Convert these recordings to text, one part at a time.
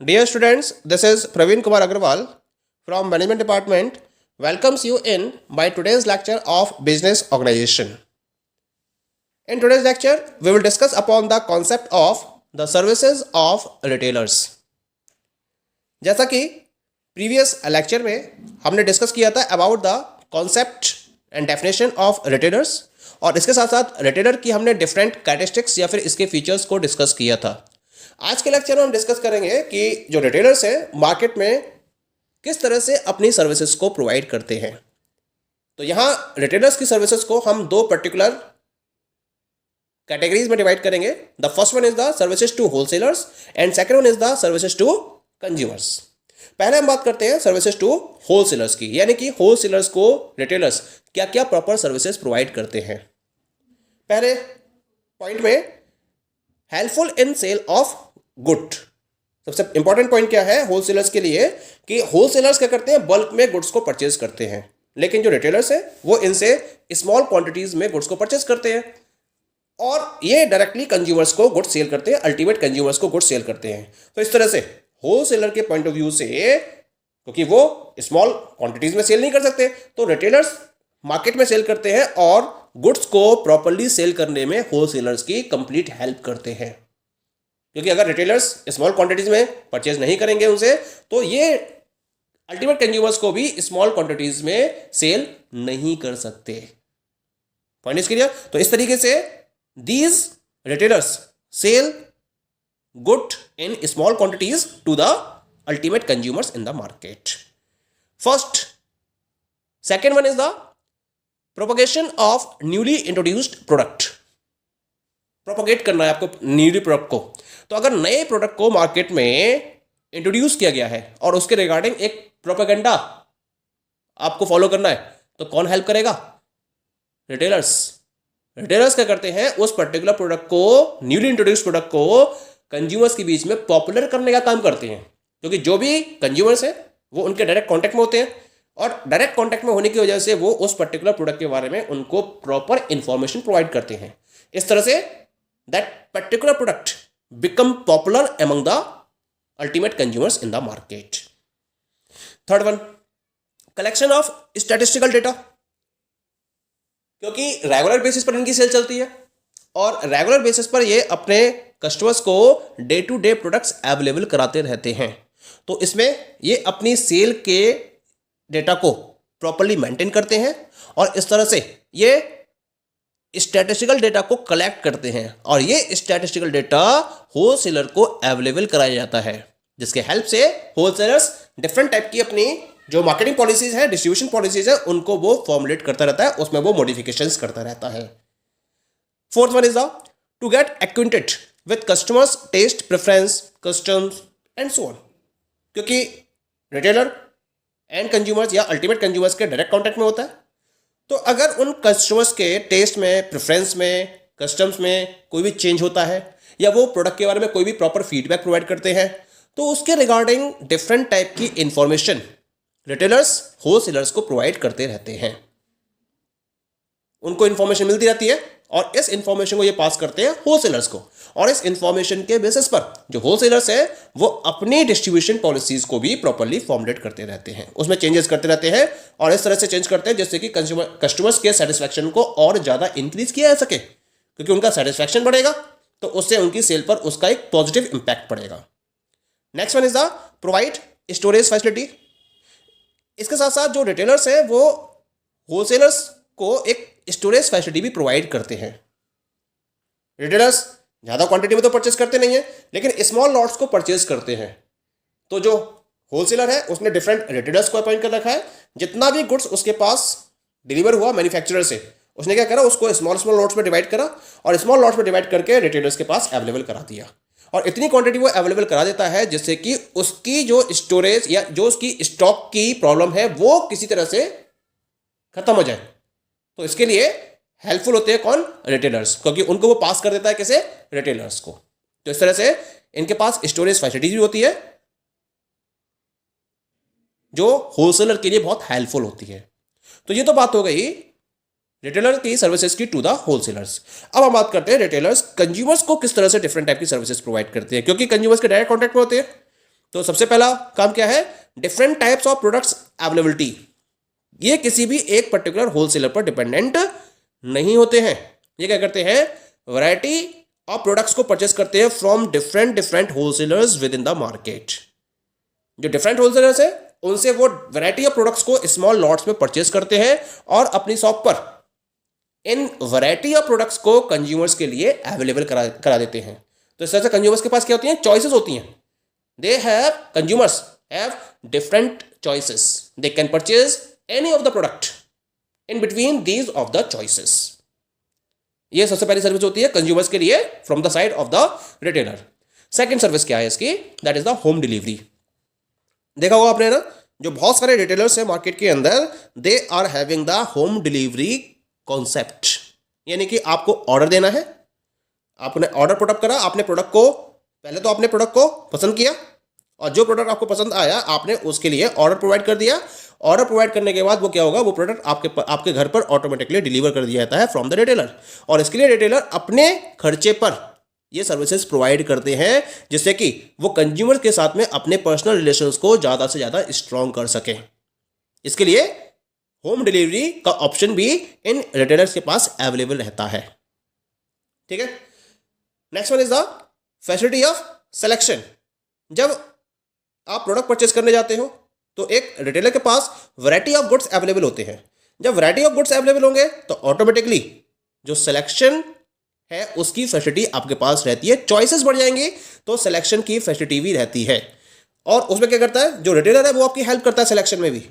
Dear students, this is Praveen Kumar Agarwal from Management Department. Welcomes you in my today's lecture of Business Organization. In today's lecture, we will discuss upon the concept of the services of retailers. जैसा कि previous lecture में हमने discuss किया था about the concept and definition of retailers और इसके साथ साथ रिटेलर की हमने डिफरेंट कैरेक्टरिस्टिक्स या फिर इसके फीचर्स को डिस्कस किया था। आज के लेक्चर में हम डिस्कस करेंगे कि जो रिटेलर्स हैं मार्केट में किस तरह से अपनी सर्विसेज को प्रोवाइड करते हैं। तो यहाँ रिटेलर्स की सर्विसेज को हम दो पर्टिकुलर कैटेगरीज में डिवाइड करेंगे। The first one is the services to wholesalers and second one is the services to consumers. पहले हम बात करते हैं सर्विसेज टू होलसेलर्स की, यानी कि होलसेलर्स को रिटेलर्स क्या क्या प्रॉपर सर्विसेज प्रोवाइड करते हैं। पहले पॉइंट में helpful in sale of good. सबसे इंपॉर्टेंट पॉइंट क्या है होलसेलर्स के लिए कि होलसेलर्स क्या करते हैं, बल्क में गुड्स को परचेज करते हैं, लेकिन जो रिटेलर्स है वो इनसे स्मॉल क्वांटिटीज में गुड्स को परचेज करते हैं और ये डायरेक्टली कंज्यूमर्स को गुड्स सेल करते हैं, अल्टीमेट कंज्यूमर्स को गुड्स सेल करते हैं। तो इस तरह से होलसेलर के पॉइंट ऑफ व्यू से, क्योंकि वो स्मॉल क्वांटिटीज में सेल नहीं कर सकते, तो रिटेलर्स मार्केट में सेल करते हैं और गुड्स को प्रॉपर्ली सेल करने में होलसेलर्स की कंप्लीट हेल्प करते हैं। क्योंकि अगर रिटेलर्स स्मॉल क्वांटिटीज में परचेज नहीं करेंगे उनसे, तो ये अल्टीमेट कंज्यूमर्स को भी स्मॉल क्वांटिटीज में सेल नहीं कर सकते। Point is clear. तो इस तरीके से these retailers sell good in small quantities to the ultimate consumers in the market. First second one is the propagation of newly introduced product. Propagate करना है आपको न्यूली प्रोडक्ट को। तो अगर नए प्रोडक्ट को मार्केट में इंट्रोड्यूस किया गया है और उसके रिगार्डिंग एक प्रोपेगेंडा आपको फॉलो करना है, तो कौन हेल्प करेगा? रिटेलर्स। रिटेलर्स क्या करते हैं, उस पर्टिकुलर प्रोडक्ट को, न्यूली इंट्रोड्यूस प्रोडक्ट को कंज्यूमर्स के बीच में पॉपुलर करने का काम करते हैं। क्योंकि जो भी कंज्यूमर्स हैं वो उनके डायरेक्ट कॉन्टैक्ट में होते हैं और डायरेक्ट कॉन्टैक्ट में होने की वजह से वो उस पर्टिकुलर प्रोडक्ट के बारे में उनको प्रॉपर इंफॉर्मेशन प्रोवाइड करते हैं। इस तरह say that particular product become popular among the ultimate consumers in the market. Third one, collection of statistical data. क्योंकि रेगुलर बेसिस पर इनकी सेल चलती है और रेगुलर बेसिस पर ये अपने कस्टमर्स को day to day products available कराते रहते हैं। तो इसमें ये अपनी सेल के डेटा को प्रॉपर्ली मेंटेन करते हैं और इस तरह से ये स्टैटिस्टिकल डेटा को कलेक्ट करते हैं और ये स्टैटिस्टिकल डेटा होलसेलर को अवेलेबल कराया जाता है, जिसके हेल्प से होलसेलर्स डिफरेंट टाइप की अपनी जो मार्केटिंग पॉलिसीज है, डिस्ट्रीब्यूशन पॉलिसीज है, उनको वो फॉर्मुलेट करता रहता है, उसमें वो मॉडिफिकेशंस करता रहता है। Fourth one is the to get acquainted with customers taste preference customs and so on. क्योंकि रिटेलर एंड कंज्यूमर्स या अल्टीमेट कंज्यूमर्स के डायरेक्ट कॉन्टैक्ट में होता है, तो अगर उन कस्टमर्स के टेस्ट में, प्रेफरेंस में, कस्टम्स में कोई भी चेंज होता है या वो प्रोडक्ट के बारे में कोई भी प्रॉपर फीडबैक प्रोवाइड करते हैं, तो उसके रिगार्डिंग डिफरेंट टाइप की इंफॉर्मेशन रिटेलर्स होलसेलर्स को प्रोवाइड करते रहते हैं। उनको इंफॉर्मेशन मिलती रहती है और इस इंफॉर्मेशन को ये पास करते हैं होलसेलर्स को, और इस इंफॉर्मेशन के बेसिस पर जो होलसेलर्स है वो अपनी डिस्ट्रीब्यूशन पॉलिसीज को भी प्रॉपर्ली फॉर्मुलेट करते रहते हैं, उसमें चेंजेस करते रहते हैं और इस तरह से चेंज करते हैं जिससे कि कस्टमर्स के सेटिस्फैक्शन को और ज़्यादा इंक्रीज किया जा सके। क्योंकि उनका सेटिस्फैक्शन बढ़ेगा तो उससे उनकी सेल पर उसका एक पॉजिटिव इंपैक्ट पड़ेगा। Next one is the provide storage facility. इसके साथ साथ जो रिटेलर्स हैं वो होलसेलर्स को एक स्टोरेज फैसिलिटी भी प्रोवाइड करते हैं। रिटेलर्स ज़्यादा क्वांटिटी में तो परचेज करते नहीं है, लेकिन स्मॉल लॉट्स को परचेज करते हैं। तो जो होलसेलर है उसने डिफरेंट रिटेलर्स को अपॉइंट कर रखा है। जितना भी गुड्स उसके पास डिलीवर हुआ मैन्युफैक्चरर से, उसने क्या करा, उसको स्मॉल स्मॉल लॉट्स में डिवाइड करा और स्मॉल लॉट्स में डिवाइड करके रिटेलर्स के पास अवेलेबल करा दिया। और इतनी क्वांटिटी वो अवेलेबल करा देता है जिससे कि उसकी जो स्टोरेज या जो उसकी स्टॉक की प्रॉब्लम है वो किसी तरह से खत्म हो जाए। तो इसके लिए हेल्पफुल होते हैं कौन? रिटेलर्स, क्योंकि उनको वो पास कर देता है किसे? रिटेलर्स को। तो इस तरह से इनके पास स्टोरेज फैसिलिटीज भी होती है जो होलसेलर के लिए बहुत हेल्पफुल होती है। तो ये तो बात हो गई रिटेलर की सर्विसेज की टू द होलसेलर्स। अब हम बात करते हैं रिटेलर्स कंज्यूमर्स को किस तरह से डिफरेंट टाइप की सर्विसेज प्रोवाइड करते हैं, क्योंकि कंज्यूमर्स के डायरेक्ट कॉन्टैक्ट में होते हैं। तो सबसे पहला काम क्या है, different types of products availability. ये किसी भी एक पर्टिकुलर होलसेलर पर डिपेंडेंट नहीं होते हैं। ये क्या करते हैं, वैरायटी ऑफ प्रोडक्ट्स को परचेस करते हैं from different different wholesalers with in the market. जो डिफरेंट होलसेलर्स है उनसे वो वैरायटी ऑफ प्रोडक्ट्स को स्मॉल लॉट्स में परचेस करते हैं और अपनी शॉप पर इन वैरायटी ऑफ प्रोडक्ट्स को कंज्यूमर्स के लिए अवेलेबल करा देते हैं। तो इस तरह से कंज्यूमर्स के पास क्या होती हैं, चॉइसेस होती हैं। They have, consumers have different choices, they can purchase any of the product in between these of the choices. ये सबसे पहली सर्विस होती है कंज्यूमर्स के लिए from the side of the retailer. Second service क्या है इसकी, that is the home delivery. देखा होगा आपने ना, जो बहुत सारे रिटेलर्स हैं मार्केट के अंदर, they are having the home delivery concept. यानी कि आपको ऑर्डर देना है, आपने ऑर्डर पुटअप करा, आपने प्रोडक्ट को पहले तो आपने प्रोडक्ट को पसंद किया और जो प्रोडक्ट आपको पसंद आया आपने उसके लिए ऑर्डर प्रोवाइड कर दिया। ऑर्डर प्रोवाइड करने के बाद वो क्या होगा, वो प्रोडक्ट आपके घर पर ऑटोमेटिकली डिलीवर कर दिया जाता है फ्रॉम द रिटेलर। और इसके लिए रिटेलर अपने खर्चे पर ये सर्विसेज प्रोवाइड करते हैं जिससे कि वो कंज्यूमर के साथ में अपने पर्सनल रिलेशंस को ज़्यादा से ज़्यादा स्ट्रॉन्ग कर सकें। इसके लिए होम डिलीवरी का ऑप्शन भी इन रिटेलर्स के पास अवेलेबल रहता है। ठीक है, next one is the facility of selection. जब आप प्रोडक्ट परचेस करने जाते हो तो एक रिटेलर के पास वैरायटी ऑफ गुड्स अवेलेबल होते हैं। जब वैरायटी ऑफ गुड्स अवेलेबल होंगे तो ऑटोमेटिकली जो सिलेक्शन है उसकी फैसिलिटी आपके पास रहती है। चॉइसेस बढ़ जाएंगी तो सिलेक्शन की फैसिलिटी भी रहती है। और उसमें क्या करता है, जो रिटेलर है वो आपकी हेल्प करता है सिलेक्शन में भी।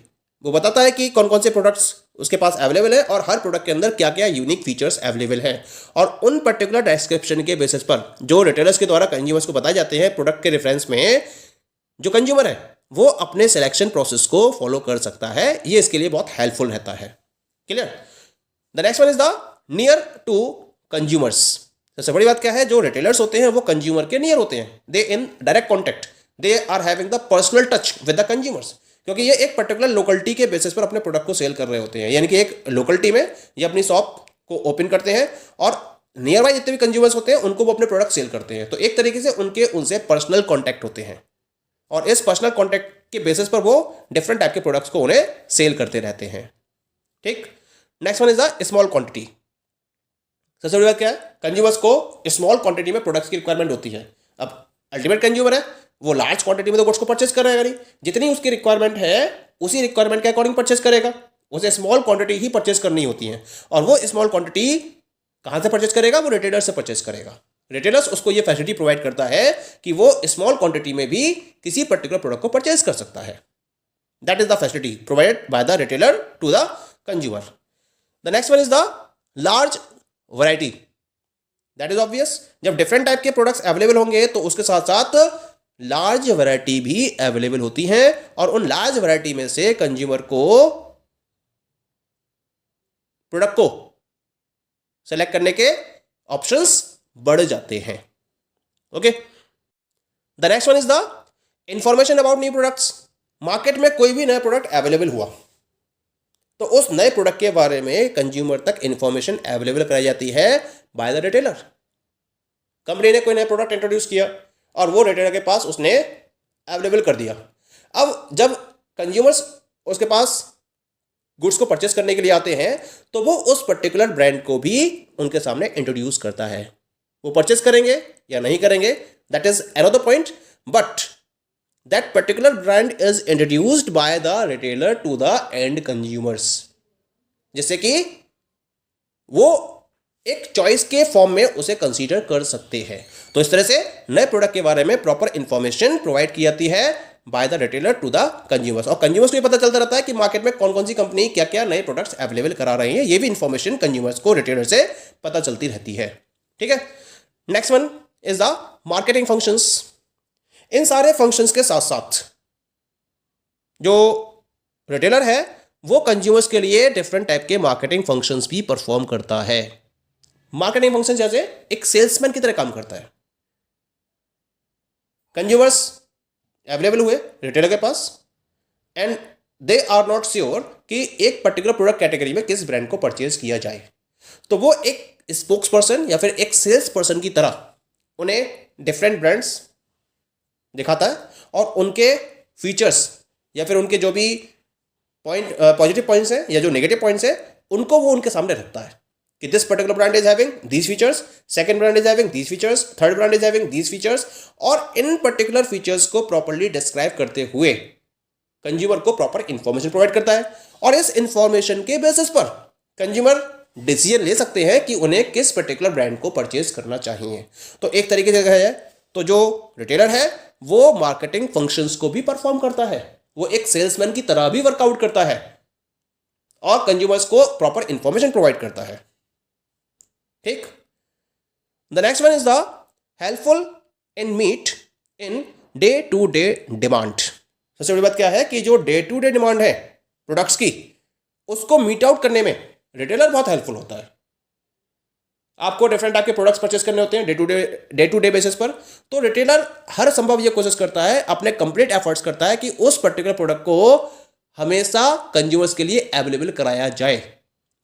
वो बताता है कि कौन कौन से प्रोडक्ट्स उसके पास अवेलेबल है और हर प्रोडक्ट के अंदर क्या क्या यूनिक फीचर्स अवेलेबल हैं। और उन पर्टिकुलर डिस्क्रिप्शन के बेसिस पर जो रिटेलर्स के द्वारा कंज्यूमर्स को बताए जाते हैं प्रोडक्ट के रेफरेंस में, जो कंज्यूमर है वो अपने सिलेक्शन प्रोसेस को फॉलो कर सकता है। ये इसके लिए बहुत हेल्पफुल रहता है। Clear. The next one is the near to consumers. सबसे बड़ी बात क्या है, जो रिटेलर्स होते हैं वो कंज्यूमर के नियर होते हैं। They in direct contact, they are having the personal touch with the consumers. क्योंकि ये एक पर्टिकुलर लोकलिटी के बेसिस पर अपने प्रोडक्ट को सेल कर रहे होते हैं। यानी कि एक लोकलिटी में ये अपनी शॉप को ओपन करते हैं और नियर बाई जितने भी कंज्यूमर्स होते हैं उनको वो अपने प्रोडक्ट सेल करते हैं। तो एक तरीके से उनसे पर्सनल कॉन्टैक्ट होते हैं और इस पर्सनल कॉन्टैक्ट के बेसिस पर वो डिफरेंट टाइप के प्रोडक्ट्स को उन्हें सेल करते रहते हैं। ठीक। Next one is the small quantity. सबसे बड़ी बात क्या है, कंज्यूमर्स को स्मॉल क्वांटिटी में प्रोडक्ट्स की रिक्वायरमेंट होती है। अब अल्टीमेट कंज्यूमर है, वो लार्ज क्वांटिटी में तो गुड्स को परचेस कर रहेगा नहीं, जितनी उसकी रिक्वायरमेंट है उसी रिक्वायरमेंट के अकॉर्डिंग परचेस करेगा। उसे स्मॉल क्वांटिटी ही परचेस करनी होती है और वो स्मॉल क्वांटिटी कहाँ से परचेस करेगा, वो रिटेलर से परचेस करेगा। रिटेलर्स उसको ये फैसिलिटी प्रोवाइड करता है कि वो स्मॉल क्वांटिटी में भी किसी पर्टिकुलर प्रोडक्ट को परचेस कर सकता है। That is the facility provided by the retailer to the consumer. The next one is the large variety. That is obvious, जब डिफरेंट टाइप के प्रोडक्ट्स अवेलेबल होंगे तो उसके साथ साथ लार्ज वैरायटी भी अवेलेबल होती हैं और उन लार्ज वैरायटी में से कंज्यूमर को प्रोडक्ट को सेलेक्ट करने के ऑप्शंस बढ़ जाते हैं। Okay. The next one is the information about new products. Market में कोई भी नया प्रोडक्ट अवेलेबल हुआ तो उस नए प्रोडक्ट के बारे में कंज्यूमर तक इंफॉर्मेशन अवेलेबल कराई जाती है बाय द रिटेलर। कंपनी ने कोई नया प्रोडक्ट इंट्रोड्यूस किया और वो रिटेलर के पास उसने अवेलेबल कर दिया। अब जब कंज्यूमर्स उसके पास गुड्स को परचेस करने के लिए आते हैं तो वो उस पर्टिकुलर ब्रांड को भी उनके सामने इंट्रोड्यूस करता है। वो परचेस करेंगे या नहीं करेंगे, that is another point, but that particular brand is introduced by the retailer to the end consumers, जिससे कि वो एक चॉइस के फॉर्म में उसे कंसीडर कर सकते हैं। तो इस तरह से नए प्रोडक्ट के बारे में प्रॉपर इंफॉर्मेशन प्रोवाइड की जाती है by the retailer to the consumers. और कंज्यूमर्स को ये पता चलता रहता है कि मार्केट में कौन कौन सी कंपनी क्या क्या नए प्रोडक्ट्स अवेलेबल करा रही है। ये भी इंफॉर्मेशन कंज्यूमर्स को रिटेलर से पता चलती रहती है। ठीक है। Next one is the marketing functions. इन सारे फंक्शंस के साथ साथ जो रिटेलर है वो कंज्यूमर्स के लिए डिफरेंट टाइप के मार्केटिंग फंक्शंस भी परफॉर्म करता है। मार्केटिंग फंक्शन जैसे एक सेल्समैन की तरह काम करता है। कंज्यूमर्स अवेलेबल हुए रिटेलर के पास and they are not sure कि एक पर्टिकुलर प्रोडक्ट कैटेगरी में किस ब्रांड को परचेज किया जाए, तो वो एक स्पोक्स पर्सन या फिर एक सेल्स पर्सन की तरह उन्हें डिफरेंट ब्रांड्स दिखाता है और उनके फीचर्स या फिर उनके जो भी पॉइंट पॉजिटिव पॉइंट्स हैं या जो नेगेटिव पॉइंट्स हैं उनको वो उनके सामने रखता है कि this particular brand is having these features, second brand is having these features, third brand is having these features, और इन पर्टिकुलर फीचर्स को प्रॉपर्ली डिस्क्राइब करते हुए कंज्यूमर को प्रॉपर इंफॉर्मेशन प्रोवाइड करता है और इस इंफॉर्मेशन के बेसिस पर कंज्यूमर डिसीजन ले सकते हैं कि उन्हें किस पर्टिकुलर ब्रांड को परचेज करना चाहिए। तो एक तरीके से है तो जो रिटेलर है वो मार्केटिंग फंक्शंस को भी परफॉर्म करता है, वो एक सेल्समैन की तरह भी वर्कआउट करता है और कंज्यूमर्स को प्रॉपर इंफॉर्मेशन प्रोवाइड करता है। ठीक। The next one is the helpful in meet in day to day demand. सबसे बड़ी बात क्या है कि जो डे टू डे डिमांड है प्रोडक्ट्स की उसको मीट आउट करने में रिटेलर बहुत हेल्पफुल होता है। आपको डिफरेंट टाइप के प्रोडक्ट्स परचेस करने होते हैं डे टू डे बेसिस पर, तो रिटेलर हर संभव ये कोशिश करता है, अपने कंप्लीट एफर्ट्स करता है कि उस पर्टिकुलर प्रोडक्ट को हमेशा कंज्यूमर्स के लिए अवेलेबल कराया जाए।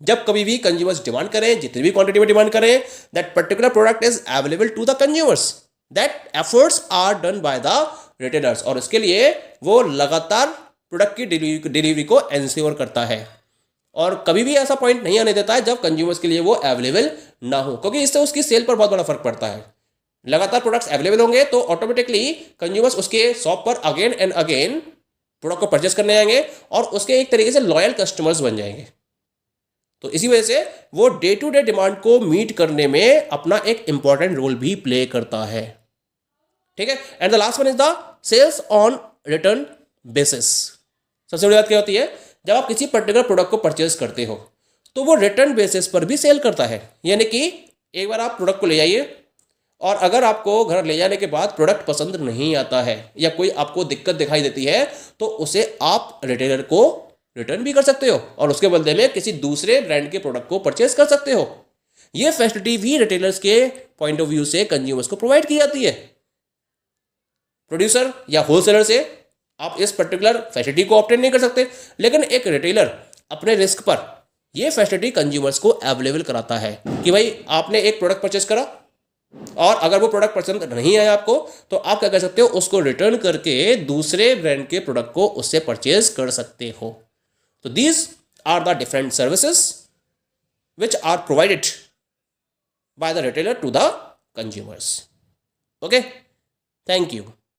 जब कभी भी कंज्यूमर्स डिमांड करें, जितनी भी क्वांटिटी में डिमांड करें, that particular product is available to the consumers, that efforts are done by the retailers, और इसके लिए वो लगातार प्रोडक्ट की डिलीवरी को एंश्योर करता है और कभी भी ऐसा पॉइंट नहीं आने देता है जब कंज्यूमर्स के लिए वो अवेलेबल ना हो, क्योंकि इससे उसकी सेल पर बहुत बड़ा फर्क पड़ता है। लगातार प्रोडक्ट्स अवेलेबल होंगे तो ऑटोमेटिकली कंज्यूमर्स उसके शॉप पर अगेन एंड अगेन प्रोडक्ट को परचेस करने आएंगे और उसके एक तरीके से लॉयल कस्टमर्स बन जाएंगे। तो इसी वजह से वो डे टू डे डिमांड को मीट करने में अपना एक इंपॉर्टेंट रोल भी प्ले करता है। ठीक है। And the last one is the sales on return basis. सबसे बड़ी बात क्या होती है, जब आप किसी पर्टिकुलर प्रोडक्ट को परचेज करते हो तो वो रिटर्न बेसिस पर भी सेल करता है। यानी कि एक बार आप प्रोडक्ट को ले जाइए और अगर आपको घर ले जाने के बाद प्रोडक्ट पसंद नहीं आता है या कोई आपको दिक्कत दिखाई देती है तो उसे आप रिटेलर को रिटर्न भी कर सकते हो और उसके बदले में किसी दूसरे ब्रांड के प्रोडक्ट को परचेज कर सकते हो। ये फैसिलिटी भी रिटेलर्स के पॉइंट ऑफ व्यू से कंज्यूमर्स को प्रोवाइड की जाती है। प्रोड्यूसर या होलसेलर से आप इस पर्टिकुलर फैसिलिटी को ऑब्टेन नहीं कर सकते, लेकिन एक रिटेलर अपने रिस्क पर यह फैसिलिटी कंज्यूमर्स को अवेलेबल कराता है कि भाई आपने एक प्रोडक्ट परचेज करा और अगर वो प्रोडक्ट पसंद नहीं आया आपको तो आप क्या कर सकते हो, उसको रिटर्न करके दूसरे ब्रांड के प्रोडक्ट को उससे परचेज कर सकते हो। तो these are the different services which are provided by the retailer to the consumers. Okay, thank you.